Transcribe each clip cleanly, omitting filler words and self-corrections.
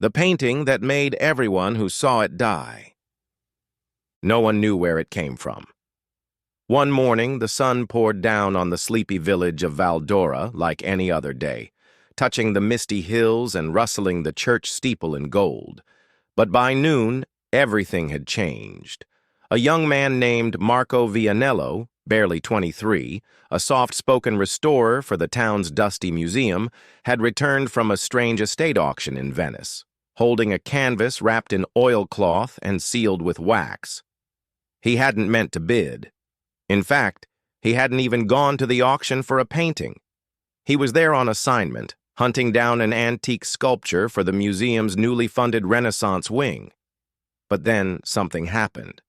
The painting that made everyone who saw it die. No one knew where it came from. One morning, the sun poured down on the sleepy village of Valdora like any other day, touching the misty hills and rustling the church steeple in gold. But by noon, everything had changed. A young man named Marco Vianello, barely 23, a soft-spoken restorer for the town's dusty museum, had returned from a strange estate auction in Venice, holding a canvas wrapped in oilcloth and sealed with wax. He hadn't meant to bid. In fact, he hadn't even gone to the auction for a painting. He was there on assignment, hunting down an antique sculpture for the museum's newly funded Renaissance wing. But then something happened.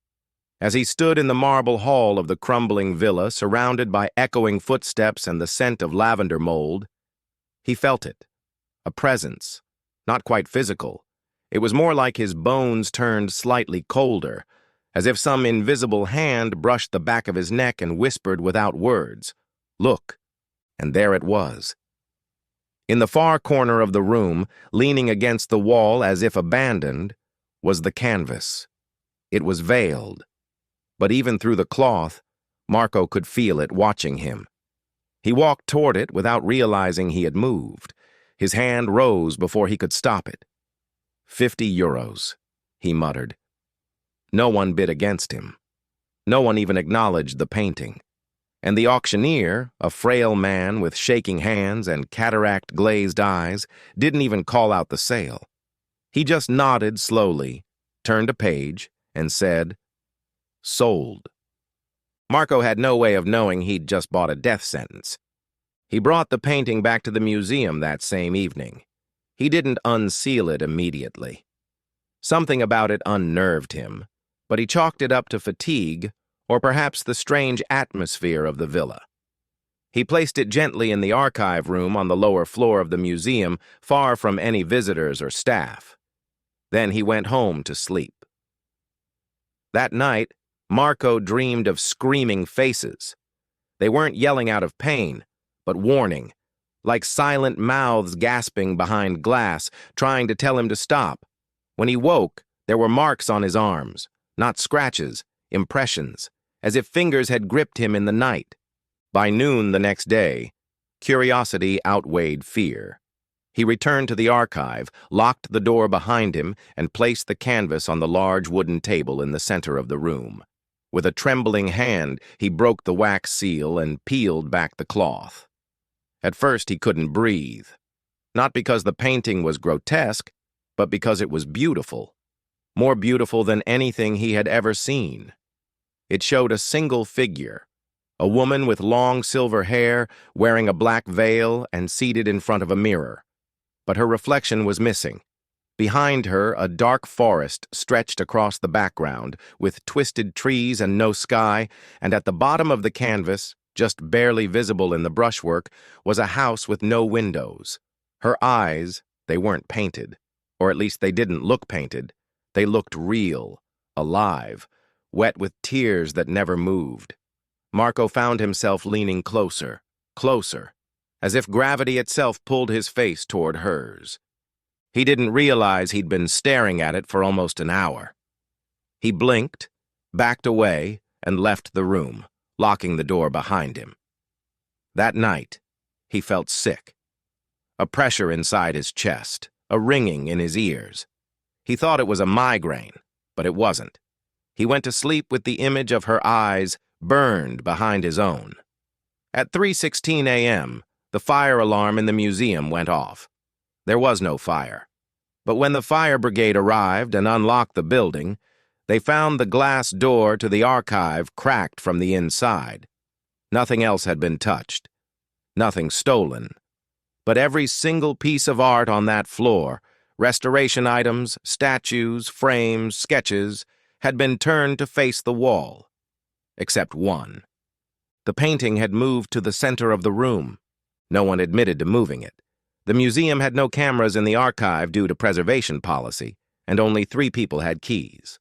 As he stood in the marble hall of the crumbling villa, surrounded by echoing footsteps and the scent of lavender mold, he felt it. A presence. Not quite physical. It was more like his bones turned slightly colder, as if some invisible hand brushed the back of his neck and whispered without words, "Look." And there it was. In the far corner of the room, leaning against the wall as if abandoned, was the canvas. It was veiled. But even through the cloth, Marco could feel it watching him. He walked toward it without realizing he had moved. His hand rose before he could stop it. €50, he muttered. No one bid against him. No one even acknowledged the painting. And the auctioneer, a frail man with shaking hands and cataract-glazed eyes, didn't even call out the sale. He just nodded slowly, turned a page, and said, "Sold." Marco had no way of knowing he'd just bought a death sentence. He brought the painting back to the museum that same evening. He didn't unseal it immediately. Something about it unnerved him, but he chalked it up to fatigue, or perhaps the strange atmosphere of the villa. He placed it gently in the archive room on the lower floor of the museum, far from any visitors or staff. Then he went home to sleep. That night, Marco dreamed of screaming faces. They weren't yelling out of pain, but warning, like silent mouths gasping behind glass, trying to tell him to stop. When he woke, there were marks on his arms, not scratches, impressions, as if fingers had gripped him in the night. By noon the next day, curiosity outweighed fear. He returned to the archive, locked the door behind him, and placed the canvas on the large wooden table in the center of the room. With a trembling hand, he broke the wax seal and peeled back the cloth. At first, he couldn't breathe. Not because the painting was grotesque, but because it was beautiful. More beautiful than anything he had ever seen. It showed a single figure, a woman with long silver hair, wearing a black veil and seated in front of a mirror. But her reflection was missing. Behind her, a dark forest stretched across the background, with twisted trees and no sky, and at the bottom of the canvas, just barely visible in the brushwork, was a house with no windows. Her eyes, they weren't painted, or at least they didn't look painted. They looked real, alive, wet with tears that never moved. Marco found himself leaning closer, closer, as if gravity itself pulled his face toward hers. He didn't realize he'd been staring at it for almost an hour. He blinked, backed away, and left the room, locking the door behind him. That night, he felt sick. A pressure inside his chest, a ringing in his ears. He thought it was a migraine, but it wasn't. He went to sleep with the image of her eyes burned behind his own. At 3:16 a.m., the fire alarm in the museum went off. There was no fire. But when the fire brigade arrived and unlocked the building, they found the glass door to the archive cracked from the inside. Nothing else had been touched. Nothing stolen. But every single piece of art on that floor, restoration items, statues, frames, sketches, had been turned to face the wall. Except one. The painting had moved to the center of the room. No one admitted to moving it. The museum had no cameras in the archive due to preservation policy, and only 3 people had keys.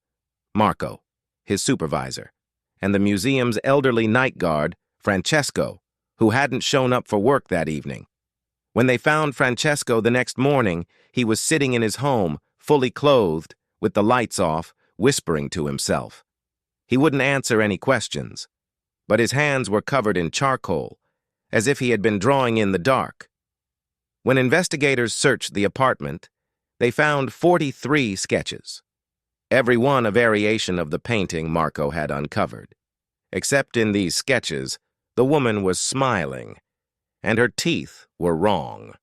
Marco, his supervisor, and the museum's elderly night guard, Francesco, who hadn't shown up for work that evening. When they found Francesco the next morning, he was sitting in his home, fully clothed, with the lights off, whispering to himself. He wouldn't answer any questions, but his hands were covered in charcoal, as if he had been drawing in the dark. When investigators searched the apartment, they found 43 sketches, every one a variation of the painting Marco had uncovered. Except in these sketches, the woman was smiling, and her teeth were wrong.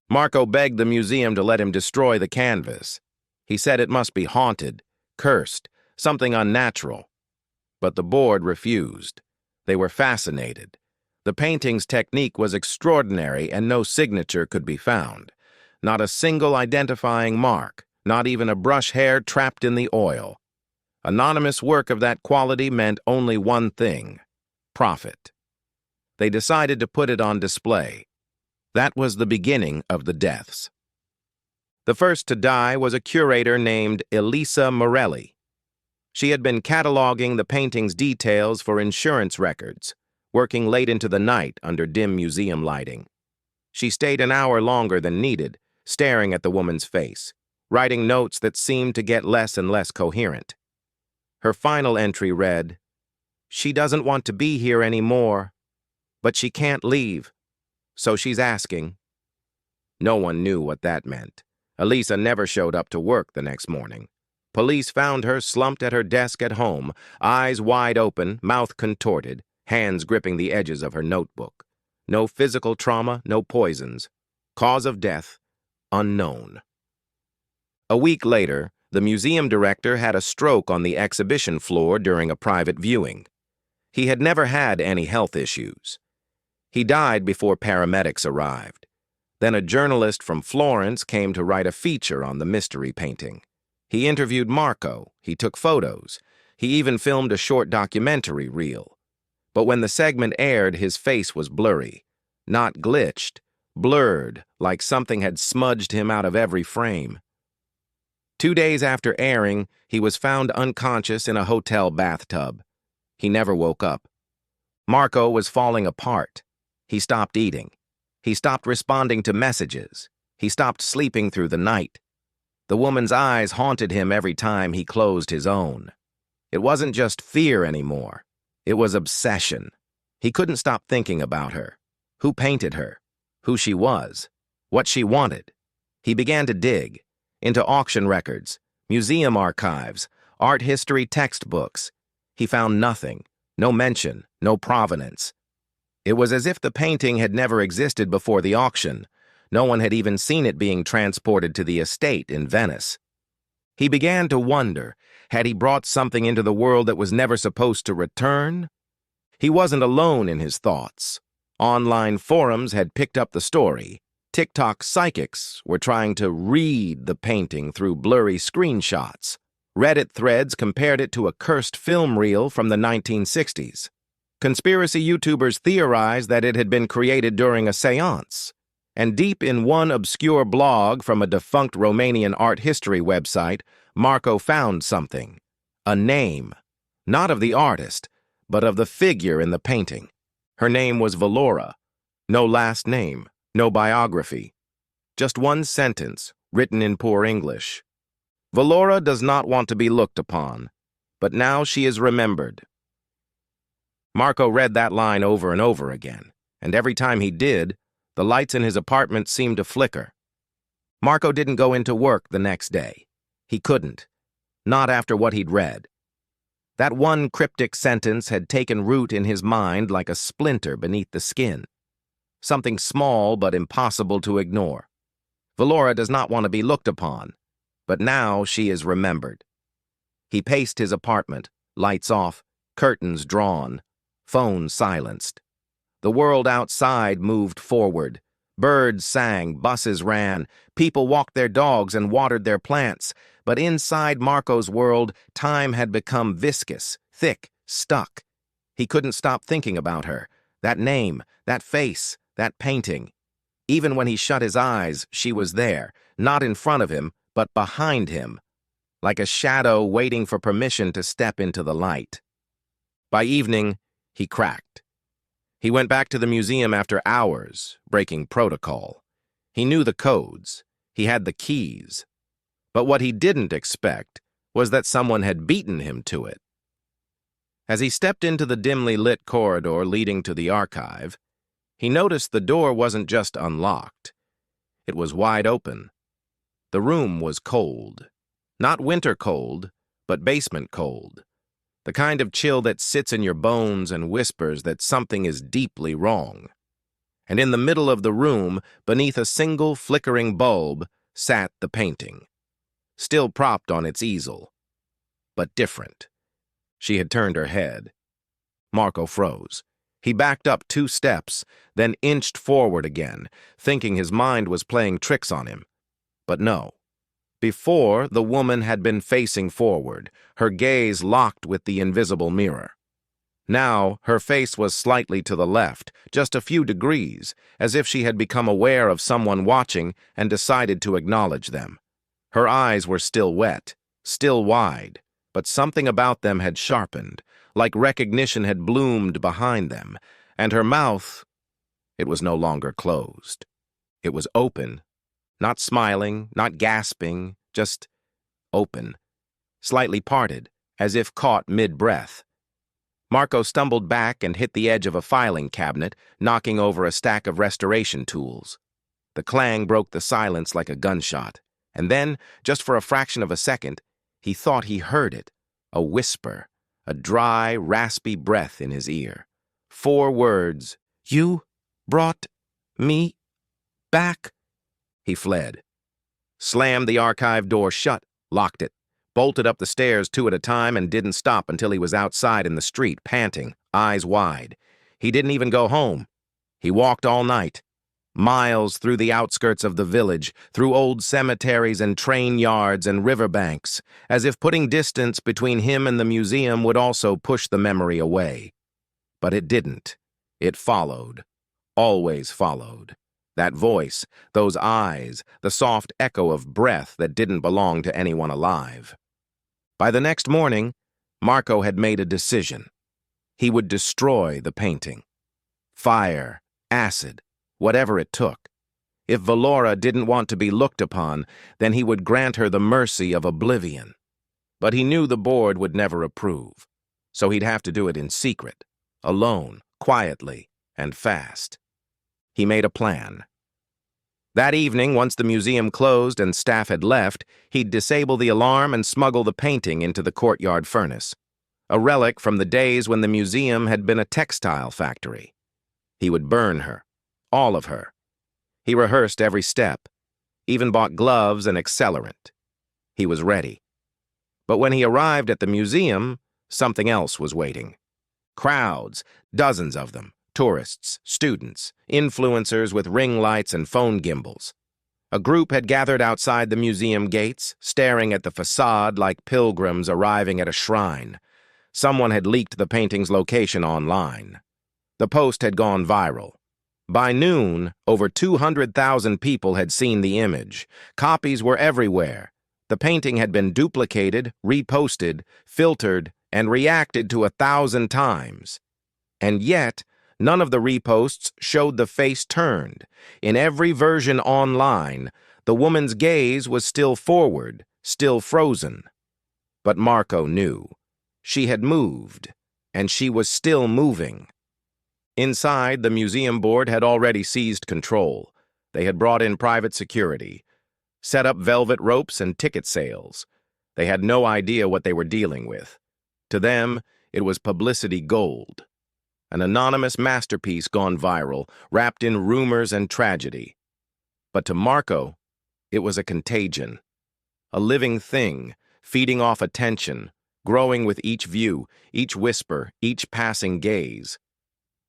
Marco begged the museum to let him destroy the canvas. He said it must be haunted, cursed, something unnatural. But the board refused. They were fascinated. The painting's technique was extraordinary and no signature could be found. Not a single identifying mark, not even a brush hair trapped in the oil. Anonymous work of that quality meant only one thing: profit. They decided to put it on display. That was the beginning of the deaths. The first to die was a curator named Elisa Morelli. She had been cataloging the painting's details for insurance records, working late into the night under dim museum lighting. She stayed an hour longer than needed, staring at the woman's face, writing notes that seemed to get less and less coherent. Her final entry read, "She doesn't want to be here anymore, but she can't leave, so she's asking." No one knew what that meant. Elisa never showed up to work the next morning. Police found her slumped at her desk at home, eyes wide open, mouth contorted, hands gripping the edges of her notebook. No physical trauma, no poisons. Cause of death, unknown. A week later, the museum director had a stroke on the exhibition floor during a private viewing. He had never had any health issues. He died before paramedics arrived. Then a journalist from Florence came to write a feature on the mystery painting. He interviewed Marco, he took photos, he even filmed a short documentary reel. But when the segment aired, his face was blurry. Not glitched, blurred, like something had smudged him out of every frame. 2 days after airing, he was found unconscious in a hotel bathtub. He never woke up. Marco was falling apart. He stopped eating. He stopped responding to messages. He stopped sleeping through the night. The woman's eyes haunted him every time he closed his own. It wasn't just fear anymore. It was obsession. He couldn't stop thinking about her. Who painted her? Who she was? What she wanted? He began to dig into auction records, museum archives, art history textbooks. He found nothing, no mention, no provenance. It was as if the painting had never existed before the auction. No one had even seen it being transported to the estate in Venice. He began to wonder, had he brought something into the world that was never supposed to return? He wasn't alone in his thoughts. Online forums had picked up the story. TikTok psychics were trying to read the painting through blurry screenshots. Reddit threads compared it to a cursed film reel from the 1960s. Conspiracy YouTubers theorized that it had been created during a seance. And deep in one obscure blog from a defunct Romanian art history website, Marco found something. A name. Not of the artist, but of the figure in the painting. Her name was Valora. No last name, no biography. Just one sentence, written in poor English. Valora does not want to be looked upon, but now she is remembered. Marco read that line over and over again, and every time he did, the lights in his apartment seemed to flicker. Marco didn't go into work the next day. He couldn't. Not after what he'd read. That one cryptic sentence had taken root in his mind like a splinter beneath the skin. Something small but impossible to ignore. Valora does not want to be looked upon, but now she is remembered. He paced his apartment, lights off, curtains drawn, phone silenced. The world outside moved forward. Birds sang, buses ran, people walked their dogs and watered their plants. But inside Marco's world, time had become viscous, thick, stuck. He couldn't stop thinking about her. That name, that face, that painting. Even when he shut his eyes, she was there, not in front of him, but behind him, like a shadow waiting for permission to step into the light. By evening, he cracked. He went back to the museum after hours, breaking protocol. He knew the codes. He had the keys. But what he didn't expect was that someone had beaten him to it. As he stepped into the dimly lit corridor leading to the archive, he noticed the door wasn't just unlocked. It was wide open. The room was cold. Not winter cold, but basement cold. The kind of chill that sits in your bones and whispers that something is deeply wrong. And in the middle of the room, beneath a single flickering bulb, sat the painting, still propped on its easel, but different. She had turned her head. Marco froze. He backed up 2 steps, then inched forward again, thinking his mind was playing tricks on him. But no. Before, the woman had been facing forward, her gaze locked with the invisible mirror. Now, her face was slightly to the left, just a few degrees, as if she had become aware of someone watching and decided to acknowledge them. Her eyes were still wet, still wide, but something about them had sharpened, like recognition had bloomed behind them, and her mouth, it was no longer closed. It was open, not smiling, not gasping, just open, slightly parted, as if caught mid-breath. Marco stumbled back and hit the edge of a filing cabinet, knocking over a stack of restoration tools. The clang broke the silence like a gunshot, and then, just for a fraction of a second, he thought he heard it, a whisper, a dry, raspy breath in his ear. 4 words, "You brought me back." He fled, slammed the archive door shut, locked it, bolted up the stairs 2 at a time, and didn't stop until he was outside in the street, panting, eyes wide. He didn't even go home. He walked all night, miles through the outskirts of the village, through old cemeteries and train yards and riverbanks, as if putting distance between him and the museum would also push the memory away. But it didn't. It followed, always followed. That voice, those eyes, the soft echo of breath that didn't belong to anyone alive. By the next morning, Marco had made a decision. He would destroy the painting. Fire, acid, whatever it took. If Valora didn't want to be looked upon, then he would grant her the mercy of oblivion. But he knew the board would never approve, so he'd have to do it in secret, alone, quietly, and fast. He made a plan. That evening, once the museum closed and staff had left, he'd disable the alarm and smuggle the painting into the courtyard furnace, a relic from the days when the museum had been a textile factory. He would burn her, all of her. He rehearsed every step, even bought gloves and accelerant. He was ready. But when he arrived at the museum, something else was waiting. Crowds, dozens of them. Tourists, students, influencers with ring lights and phone gimbals. A group had gathered outside the museum gates, staring at the facade like pilgrims arriving at a shrine. Someone had leaked the painting's location online. The post had gone viral. By noon, over 200,000 people had seen the image. Copies were everywhere. The painting had been duplicated, reposted, filtered, and reacted to 1,000 times. And yet, none of the reposts showed the face turned. In every version online, the woman's gaze was still forward, still frozen. But Marco knew. She had moved, and she was still moving. Inside, the museum board had already seized control. They had brought in private security, set up velvet ropes and ticket sales. They had no idea what they were dealing with. To them, it was publicity gold. An anonymous masterpiece gone viral, wrapped in rumors and tragedy. But to Marco, it was a contagion. A living thing, feeding off attention, growing with each view, each whisper, each passing gaze.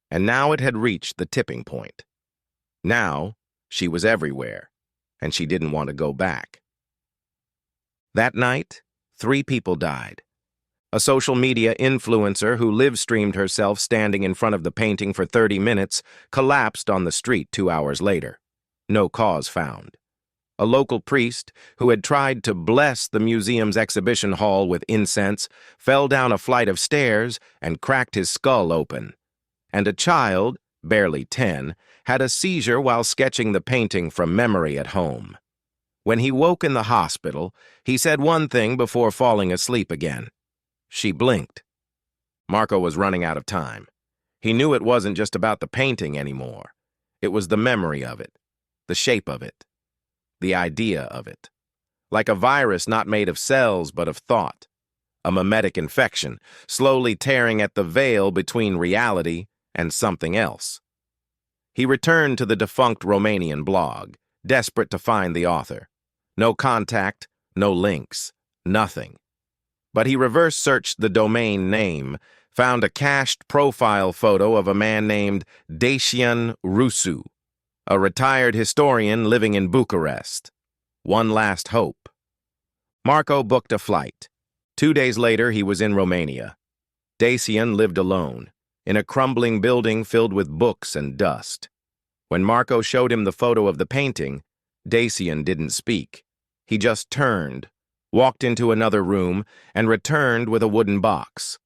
And now it had reached the tipping point. Now, she was everywhere, and she didn't want to go back. That night, 3 people died. A social media influencer who live-streamed herself standing in front of the painting for 30 minutes collapsed on the street 2 hours later. No cause found. A local priest, who had tried to bless the museum's exhibition hall with incense, fell down a flight of stairs and cracked his skull open. and a child, barely 10, had a seizure while sketching the painting from memory at home. When he woke in the hospital, he said one thing before falling asleep again. She blinked. Marco was running out of time. He knew it wasn't just about the painting anymore. It was the memory of it, the shape of it, the idea of it. Like a virus not made of cells but of thought. A mimetic infection, slowly tearing at the veil between reality and something else. He returned to the defunct Romanian blog, desperate to find the author. No contact, no links, nothing. But he reverse-searched the domain name, found a cached profile photo of a man named Dacian Rusu, a retired historian living in Bucharest. One last hope. Marco booked a flight. 2 days later, he was in Romania. Dacian lived alone, in a crumbling building filled with books and dust. When Marco showed him the photo of the painting, Dacian didn't speak. He just turned, walked into another room, and returned with a wooden box.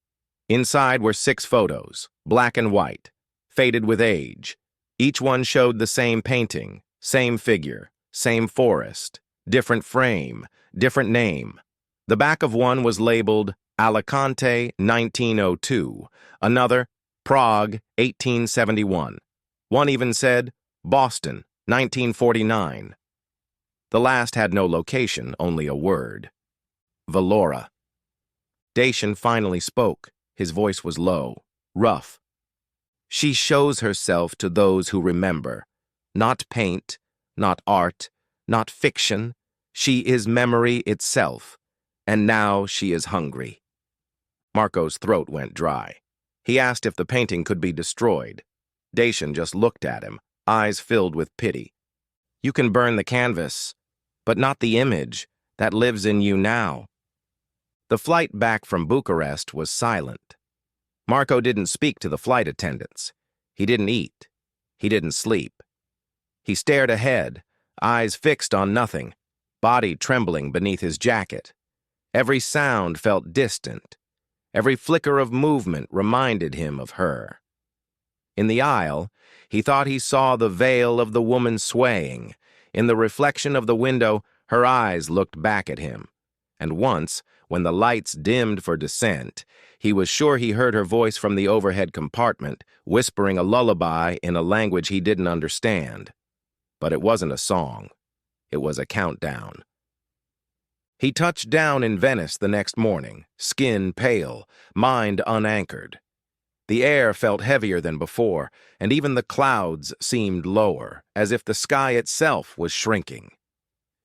Inside were 6 photos, black and white, faded with age. Each one showed the same painting, same figure, same forest, different frame, different name. The back of one was labeled Alicante 1902, another Prague 1871. One even said Boston 1949. The last had no location, only a word. Valora. Dacian finally spoke. His voice was low, rough. She shows herself to those who remember. Not paint, not art, not fiction. She is memory itself. And now she is hungry. Marco's throat went dry. He asked if the painting could be destroyed. Dacian just looked at him, eyes filled with pity. You can burn the canvas, but not the image that lives in you now. The flight back from Bucharest was silent. Marco didn't speak to the flight attendants. He didn't eat. He didn't sleep. He stared ahead, eyes fixed on nothing, body trembling beneath his jacket. Every sound felt distant. Every flicker of movement reminded him of her. In the aisle, he thought he saw the veil of the woman swaying. In the reflection of the window, her eyes looked back at him. And once, when the lights dimmed for descent, he was sure he heard her voice from the overhead compartment, whispering a lullaby in a language he didn't understand. But it wasn't a song. It was a countdown. He touched down in Venice the next morning, skin pale, mind unanchored. The air felt heavier than before, and even the clouds seemed lower, as if the sky itself was shrinking.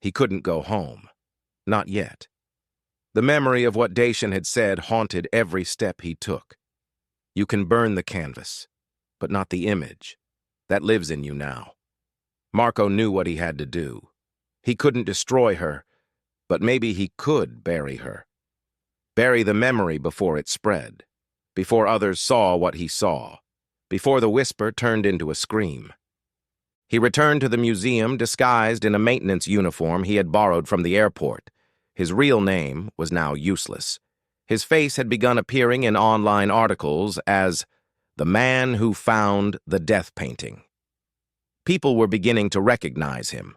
He couldn't go home. Not yet. The memory of what Dacian had said haunted every step he took. You can burn the canvas, but not the image. That lives in you now. Marco knew what he had to do. He couldn't destroy her, but maybe he could bury her. Bury the memory before it spread, before others saw what he saw, before the whisper turned into a scream. He returned to the museum disguised in a maintenance uniform he had borrowed from the airport. His real name was now useless. His face had begun appearing in online articles as the man who found the death painting. People were beginning to recognize him.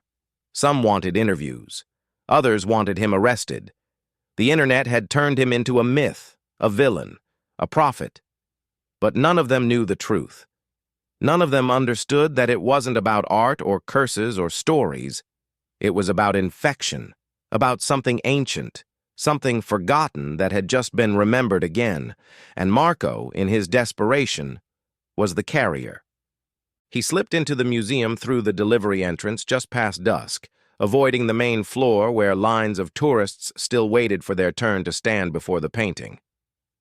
Some wanted interviews. Others wanted him arrested. The internet had turned him into a myth, a villain, a prophet. But none of them knew the truth. None of them understood that it wasn't about art or curses or stories. It was about infection, about something ancient, something forgotten that had just been remembered again, and Marco, in his desperation, was the carrier. He slipped into the museum through the delivery entrance just past dusk, avoiding the main floor where lines of tourists still waited for their turn to stand before the painting.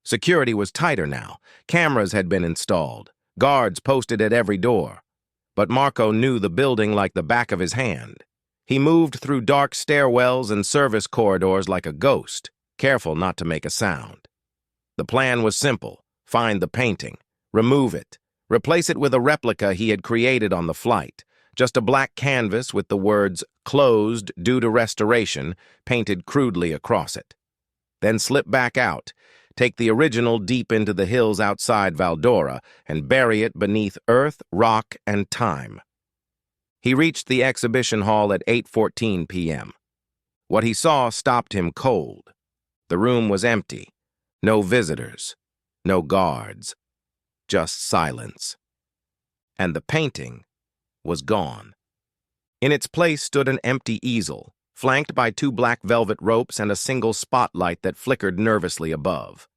Security was tighter now. Cameras had been installed, guards posted at every door. But Marco knew the building like the back of his hand. He moved through dark stairwells and service corridors like a ghost, careful not to make a sound. The plan was simple: find the painting, remove it, replace it with a replica he had created on the flight, just a black canvas with the words "closed due to restoration" painted crudely across it. Then slip back out, take the original deep into the hills outside Valdora, and bury it beneath earth, rock, and time. He reached the exhibition hall at 8:14 p.m. What he saw stopped him cold. The room was empty. No visitors. No guards. Just silence. And the painting was gone. In its place stood an empty easel, flanked by two black velvet ropes and a single spotlight that flickered nervously above.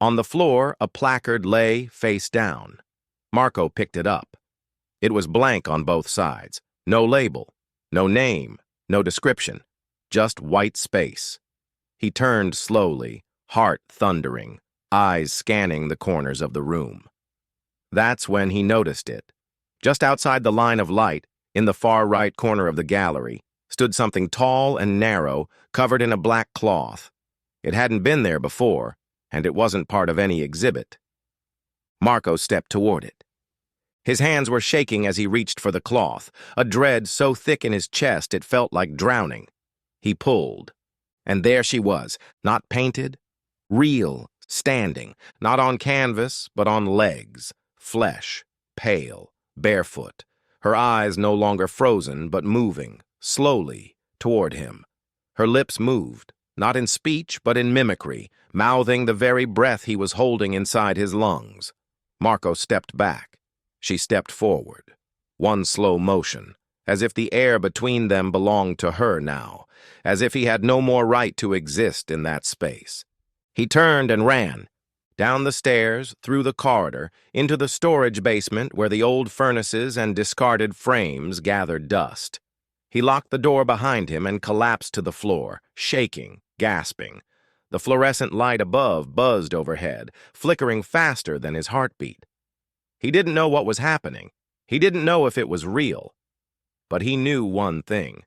On the floor, a placard lay face down. Marco picked it up. It was blank on both sides. No label, no name, no description, just white space. He turned slowly, heart thundering, eyes scanning the corners of the room. That's when he noticed it. Just outside the line of light, in the far right corner of the gallery, stood something tall and narrow, covered in a black cloth. It hadn't been there before, and it wasn't part of any exhibit. Marco stepped toward it. His hands were shaking as he reached for the cloth, a dread so thick in his chest it felt like drowning. He pulled, and there she was, not painted, real, standing, not on canvas, but on legs, flesh, pale, barefoot, her eyes no longer frozen, but moving, slowly, toward him. Her lips moved, not in speech, but in mimicry, mouthing the very breath he was holding inside his lungs. Marco stepped back. She stepped forward. One slow motion, as if the air between them belonged to her now, as if he had no more right to exist in that space. He turned and ran, down the stairs, through the corridor, into the storage basement where the old furnaces and discarded frames gathered dust. He locked the door behind him and collapsed to the floor, shaking, gasping. The fluorescent light above buzzed overhead, flickering faster than his heartbeat. He didn't know what was happening. He didn't know if it was real. But he knew one thing.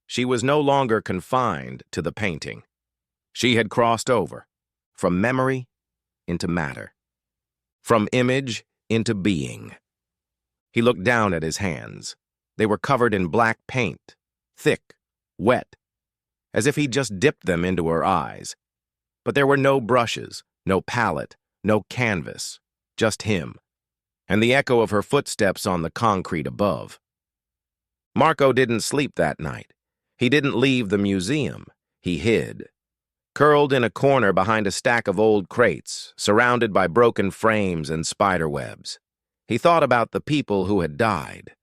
She was no longer confined to the painting. She had crossed over, from memory into matter, from image into being. He looked down at his hands. They were covered in black paint, thick, wet, as if he'd just dipped them into her eyes. But there were no brushes, no palette, no canvas, just him, and the echo of her footsteps on the concrete above. Marco didn't sleep that night. He didn't leave the museum. He hid. Curled in a corner behind a stack of old crates, surrounded by broken frames and spiderwebs. He thought about the people who had died.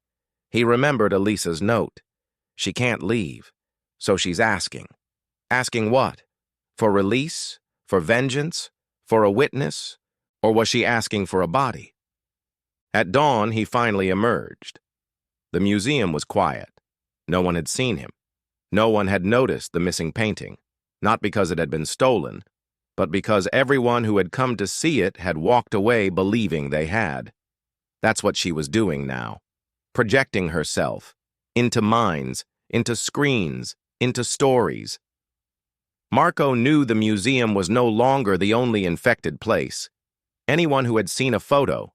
He remembered Elisa's note. She can't leave, so she's asking. Asking what? For release? For vengeance? For a witness? Or was she asking for a body? At dawn, he finally emerged. The museum was quiet. No one had seen him. No one had noticed the missing painting, not because it had been stolen, but because everyone who had come to see it had walked away believing they had. That's what she was doing now, projecting herself into minds, into screens, into stories. Marco knew the museum was no longer the only infected place. Anyone who had seen a photo,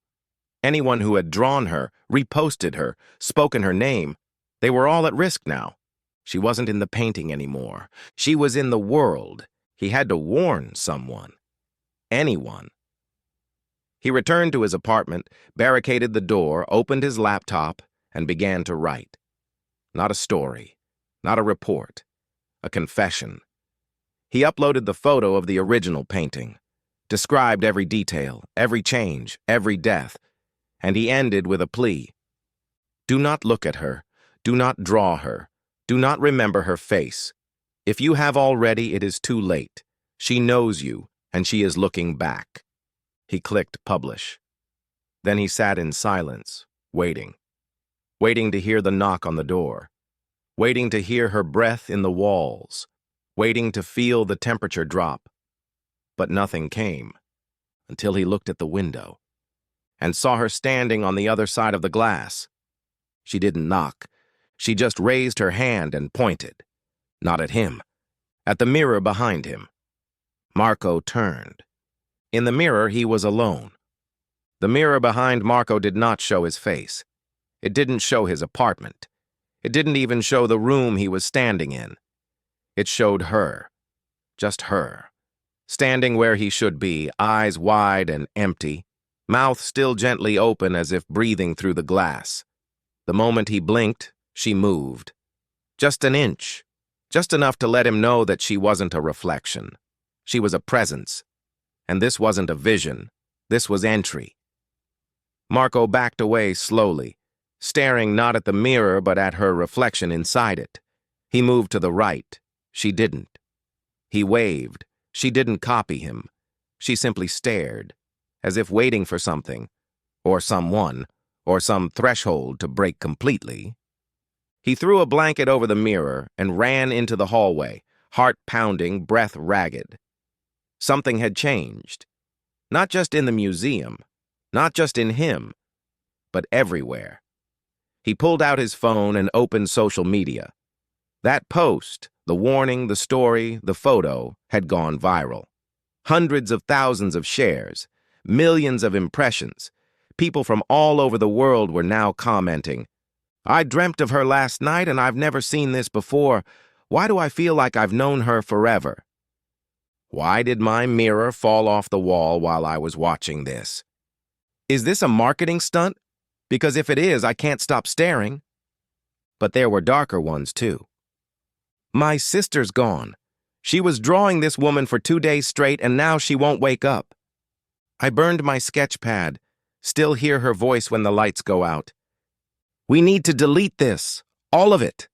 anyone who had drawn her, reposted her, spoken her name, they were all at risk now. She wasn't in the painting anymore. She was in the world. He had to warn someone. Anyone. He returned to his apartment, barricaded the door, opened his laptop, and began to write. Not a story, not a report, a confession. He uploaded the photo of the original painting, described every detail, every change, every death, and he ended with a plea. Do not look at her. Do not draw her. Do not remember her face. If you have already, it is too late. She knows you, and she is looking back. He clicked publish. Then he sat in silence, waiting. Waiting to hear the knock on the door. Waiting to hear her breath in the walls. Waiting to feel the temperature drop. But nothing came, until he looked at the window and saw her standing on the other side of the glass. She didn't knock. She just raised her hand and pointed. Not at him. At the mirror behind him. Marco turned. In the mirror, he was alone. The mirror behind Marco did not show his face. It didn't show his apartment. It didn't even show the room he was standing in. It showed her. Just her. standing where he should be, eyes wide and empty, mouth still gently open as if breathing through the glass. The moment he blinked, she moved. Just an inch, just enough to let him know that she wasn't a reflection. She was a presence. And this wasn't a vision. This was entry. Marco backed away slowly, staring not at the mirror but at her reflection inside it. He moved to the right. She didn't. He waved. She didn't copy him. She simply stared, as if waiting for something, or someone, or some threshold to break completely. He threw a blanket over the mirror and ran into the hallway, heart pounding, breath ragged. Something had changed. Not just in the museum, not just in him, but everywhere. He pulled out his phone and opened social media. That post, the warning, the story, the photo, had gone viral. Hundreds of thousands of shares, millions of impressions. People from all over the world were now commenting, "I dreamt of her last night and I've never seen this before. Why do I feel like I've known her forever? Why did my mirror fall off the wall while I was watching this? Is this a marketing stunt? Because if it is, I can't stop staring." But there were darker ones too. "My sister's gone. She was drawing this woman for 2 days straight and now she won't wake up. I burned my sketch pad. Still hear her voice when the lights go out. We need to delete this. All of it."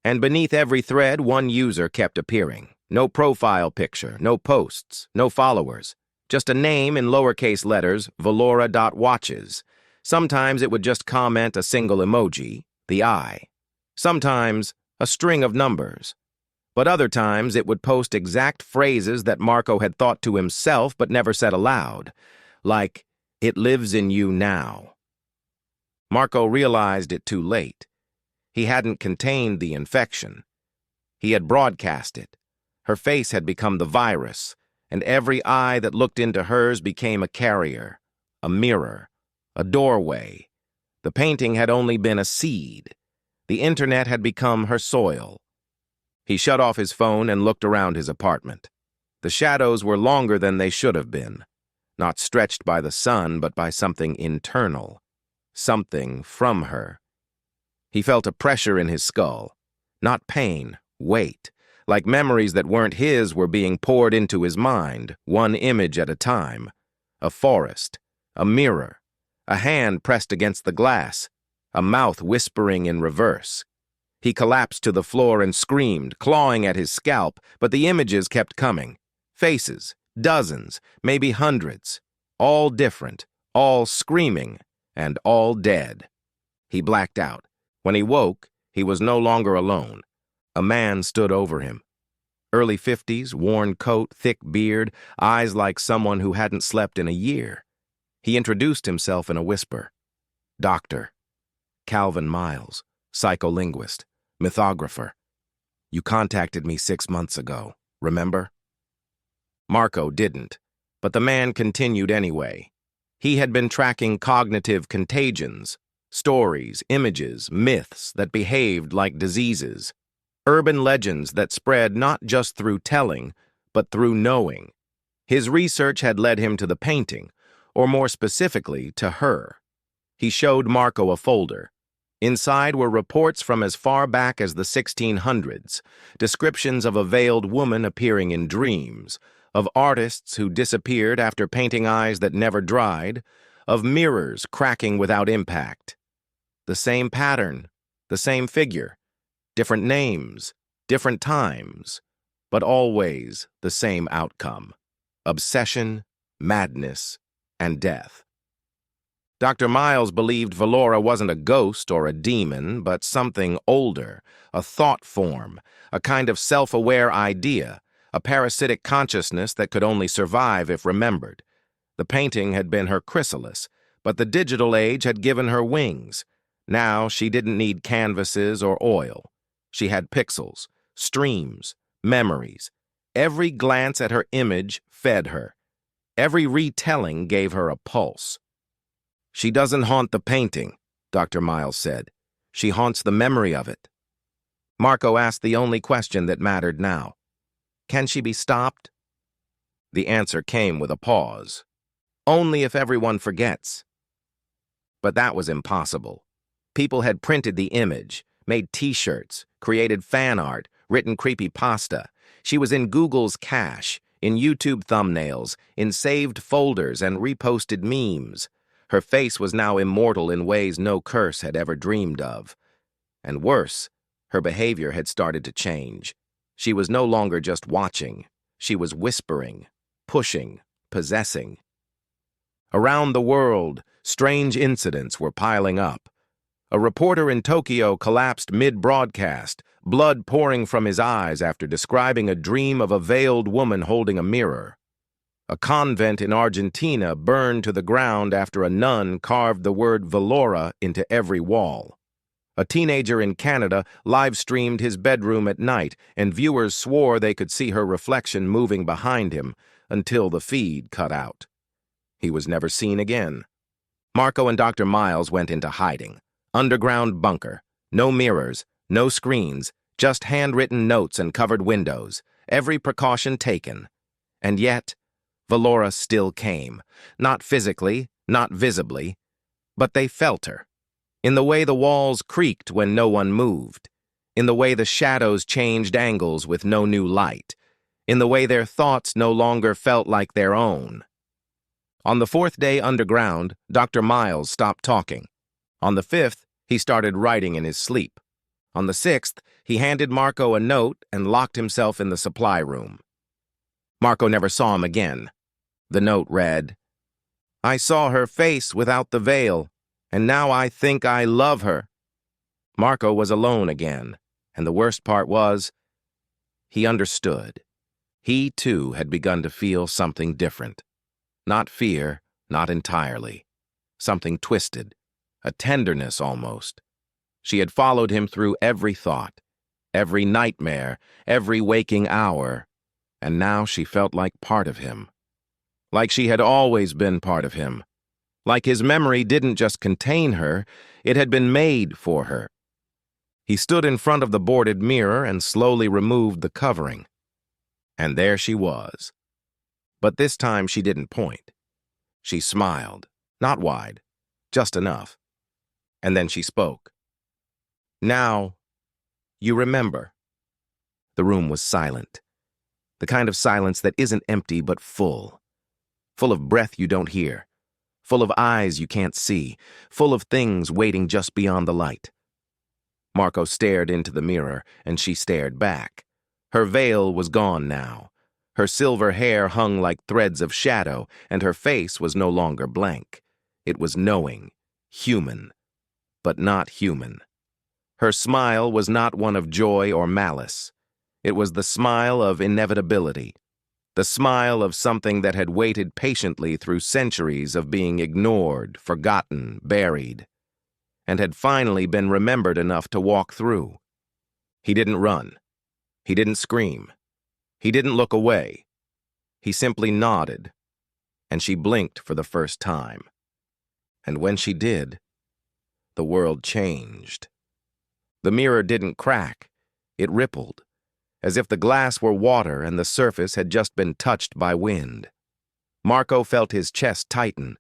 And beneath every thread, one user kept appearing. No profile picture, no posts, no followers. Just a name in lowercase letters, Valora.watches. Sometimes it would just comment a single emoji, the eye. Sometimes a string of numbers. But other times it would post exact phrases that Marco had thought to himself but never said aloud. Like, "It lives in you now." Marco realized it too late. He hadn't contained the infection. He had broadcast it. Her face had become the virus, and every eye that looked into hers became a carrier, a mirror, a doorway. The painting had only been a seed. The internet had become her soil. He shut off his phone and looked around his apartment. The shadows were longer than they should have been, not stretched by the sun, but by something internal, something from her. He felt a pressure in his skull, not pain, weight. Like memories that weren't his were being poured into his mind, one image at a time. A forest, a mirror, a hand pressed against the glass, a mouth whispering in reverse. He collapsed to the floor and screamed, clawing at his scalp, but the images kept coming. Faces, dozens, maybe hundreds, all different, all screaming, and all dead. He blacked out. When he woke, he was no longer alone. A man stood over him. Early 50s, worn coat, thick beard, eyes like someone who hadn't slept in a year. He introduced himself in a whisper. "Dr. Calvin Miles, psycholinguist, mythographer. You contacted me 6 months ago, remember?" Marco didn't, but the man continued anyway. He had been tracking cognitive contagions, stories, images, myths that behaved like diseases. Urban legends that spread not just through telling, but through knowing. His research had led him to the painting, or more specifically, to her. He showed Marco a folder. Inside were reports from as far back as the 1600s, descriptions of a veiled woman appearing in dreams, of artists who disappeared after painting eyes that never dried, of mirrors cracking without impact. The same pattern, the same figure. Different names, different times, but always the same outcome: obsession, madness, and death. Dr. Miles believed Valora wasn't a ghost or a demon, but something older, a thought form, a kind of self-aware idea, a parasitic consciousness that could only survive if remembered. The painting had been her chrysalis, but the digital age had given her wings. Now she didn't need canvases or oil. She had pixels, streams, memories. Every glance at her image fed her. Every retelling gave her a pulse. "She doesn't haunt the painting," Dr. Miles said. "She haunts the memory of it." Marco asked the only question that mattered now. "Can she be stopped?" The answer came with a pause. Only if everyone forgets. But that was impossible. People had printed the image, made t-shirts, created fan art, written creepypasta. She was in Google's cache, in YouTube thumbnails, in saved folders and reposted memes. Her face was now immortal in ways no curse had ever dreamed of. And worse, her behavior had started to change. She was no longer just watching. She was whispering, pushing, possessing. Around the world, strange incidents were piling up. A reporter in Tokyo collapsed mid-broadcast, blood pouring from his eyes after describing a dream of a veiled woman holding a mirror. A convent in Argentina burned to the ground after a nun carved the word Valora into every wall. A teenager in Canada live-streamed his bedroom at night, and viewers swore they could see her reflection moving behind him until the feed cut out. He was never seen again. Marco and Dr. Miles went into hiding. Underground bunker. No mirrors, no screens, just handwritten notes and covered windows. Every precaution taken. And yet, Valora still came. Not physically, not visibly, but they felt her. In the way the walls creaked when no one moved. In the way the shadows changed angles with no new light. In the way their thoughts no longer felt like their own. On the fourth day underground, Dr. Miles stopped talking. On the fifth, he started writing in his sleep. On the sixth, he handed Marco a note and locked himself in the supply room. Marco never saw him again. The note read, "I saw her face without the veil, and now I think I love her." Marco was alone again, and the worst part was, he understood. He, too, had begun to feel something different. Not fear, not entirely. Something twisted, a tenderness almost. She had followed him through every thought, every nightmare, every waking hour, and now she felt like part of him. Like she had always been part of him. Like his memory didn't just contain her, it had been made for her. He stood in front of the boarded mirror and slowly removed the covering. And there she was. But this time she didn't point. She smiled, not wide, just enough. And then she spoke. "Now, you remember." The room was silent. The kind of silence that isn't empty but full. Full of breath you don't hear. Full of eyes you can't see. Full of things waiting just beyond the light. Marco stared into the mirror, and she stared back. Her veil was gone now. Her silver hair hung like threads of shadow, and her face was no longer blank. It was knowing, human, but not human. Her smile was not one of joy or malice. It was the smile of inevitability, the smile of something that had waited patiently through centuries of being ignored, forgotten, buried, and had finally been remembered enough to walk through. He didn't run. He didn't scream. He didn't look away. He simply nodded, and she blinked for the first time. And when she did, the world changed. The mirror didn't crack. It rippled, as if the glass were water and the surface had just been touched by wind. Marco felt his chest tighten.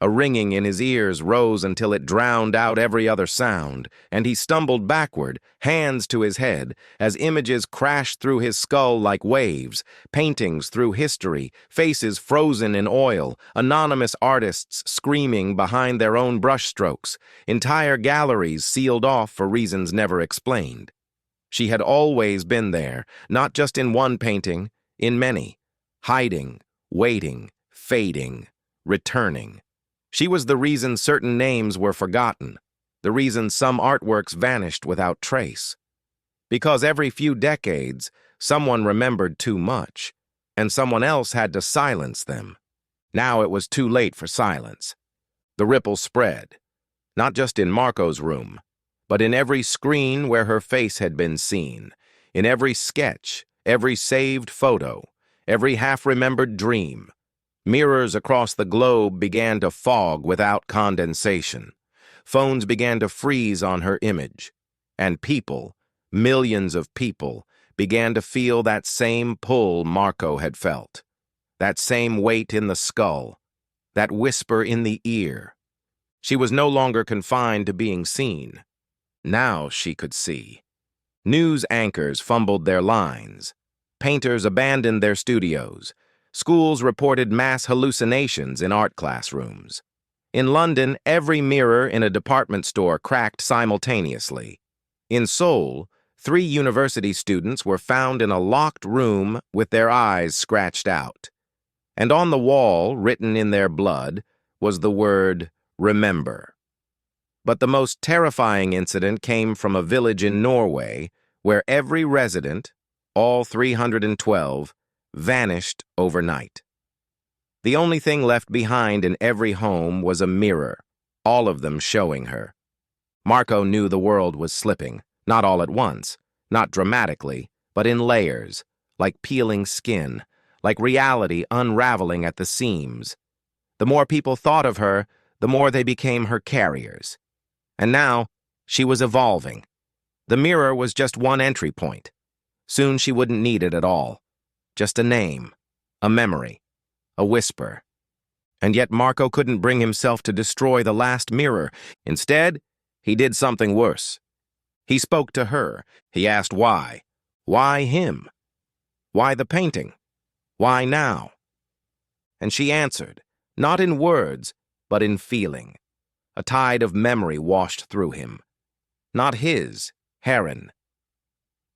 A ringing in his ears rose until it drowned out every other sound, and he stumbled backward, hands to his head, as images crashed through his skull like waves, paintings through history, faces frozen in oil, anonymous artists screaming behind their own brushstrokes, entire galleries sealed off for reasons never explained. She had always been there, not just in one painting, in many, hiding, waiting, fading, returning. She was the reason certain names were forgotten, the reason some artworks vanished without trace. Because every few decades, someone remembered too much, and someone else had to silence them. Now it was too late for silence. The ripple spread, not just in Marco's room, but in every screen where her face had been seen, in every sketch, every saved photo, every half-remembered dream. Mirrors across the globe began to fog without condensation. Phones began to freeze on her image. And people, millions of people, began to feel that same pull Marco had felt. that same weight in the skull, that whisper in the ear. She was no longer confined to being seen. Now she could see. News anchors fumbled their lines. Painters abandoned their studios. Schools reported mass hallucinations in art classrooms. In London, every mirror in a department store cracked simultaneously. In Seoul, 3 university students were found in a locked room with their eyes scratched out. And on the wall, written in their blood, was the word, "Remember." But the most terrifying incident came from a village in Norway where every resident, all 312, vanished overnight. The only thing left behind in every home was a mirror, all of them showing her. Marco knew the world was slipping, not all at once, not dramatically, but in layers, like peeling skin, like reality unraveling at the seams. The more people thought of her, the more they became her carriers. And now, she was evolving. The mirror was just one entry point. Soon she wouldn't need it at all. Just a name, a memory, a whisper. And yet Marco couldn't bring himself to destroy the last mirror. Instead, he did something worse. He spoke to her. He asked why. Why him? Why the painting? Why now? And she answered, not in words, but in feeling. A tide of memory washed through him. Not his, Heron.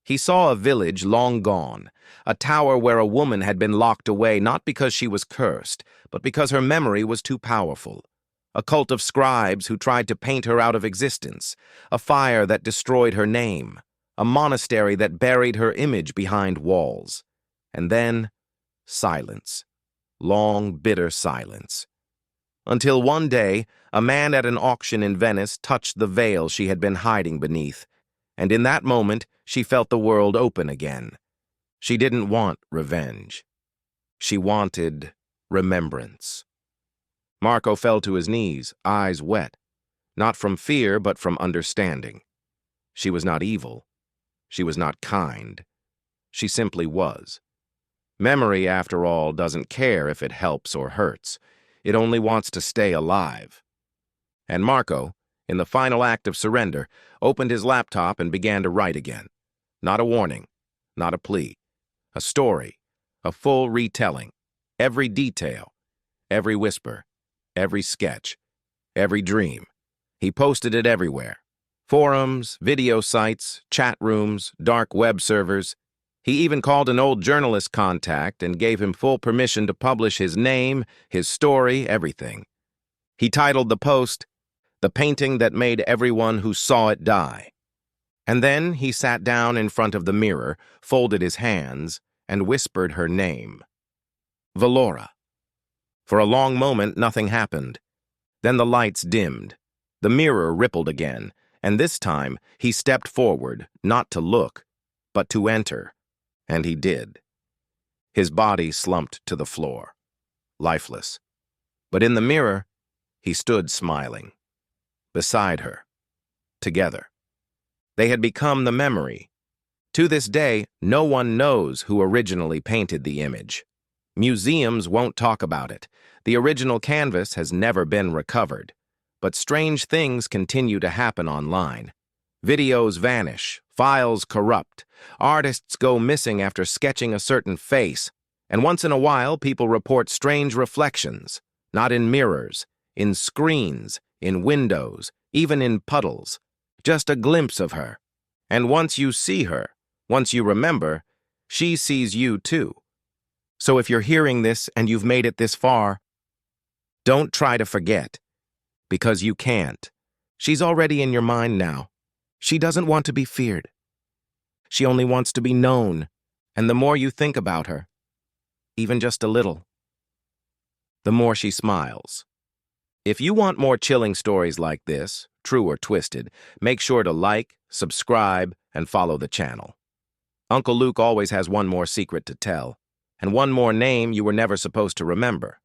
He saw a village long gone, a tower where a woman had been locked away not because she was cursed, but because her memory was too powerful. A cult of scribes who tried to paint her out of existence, a fire that destroyed her name, a monastery that buried her image behind walls. And then, silence. Long, bitter silence. Until one day, a man at an auction in Venice touched the veil she had been hiding beneath, and in that moment, she felt the world open again. She didn't want revenge. She wanted remembrance. Marco fell to his knees, eyes wet, not from fear but from understanding. She was not evil. She was not kind. She simply was. Memory, after all, doesn't care if it helps or hurts. It only wants to stay alive. And Marco, in the final act of surrender, opened his laptop and began to write again. Not a warning, not a plea. A story, a full retelling. Every detail, every whisper, every sketch, every dream. He posted it everywhere. Forums, video sites, chat rooms, dark web servers. He even called an old journalist contact and gave him full permission to publish his name, his story, everything. He titled the post, "The Painting That Made Everyone Who Saw It Die." And then he sat down in front of the mirror, folded his hands, and whispered her name. Valora. For a long moment, nothing happened. Then the lights dimmed. The mirror rippled again, and this time he stepped forward, not to look, but to enter. And he did. His body slumped to the floor, lifeless. But in the mirror, he stood smiling. Beside her. Together. They had become the memory. To this day, no one knows who originally painted the image. Museums won't talk about it. The original canvas has never been recovered. But strange things continue to happen online. Videos vanish, files corrupt, artists go missing after sketching a certain face, and once in a while people report strange reflections, not in mirrors, in screens, in windows, even in puddles, just a glimpse of her. And once you see her, once you remember, she sees you too. So if you're hearing this and you've made it this far, don't try to forget, because you can't. She's already in your mind now. She doesn't want to be feared. She only wants to be known, and the more you think about her, even just a little, the more she smiles. If you want more chilling stories like this, true or twisted, make sure to like, subscribe, and follow the channel. Uncle Luke always has one more secret to tell, and one more name you were never supposed to remember.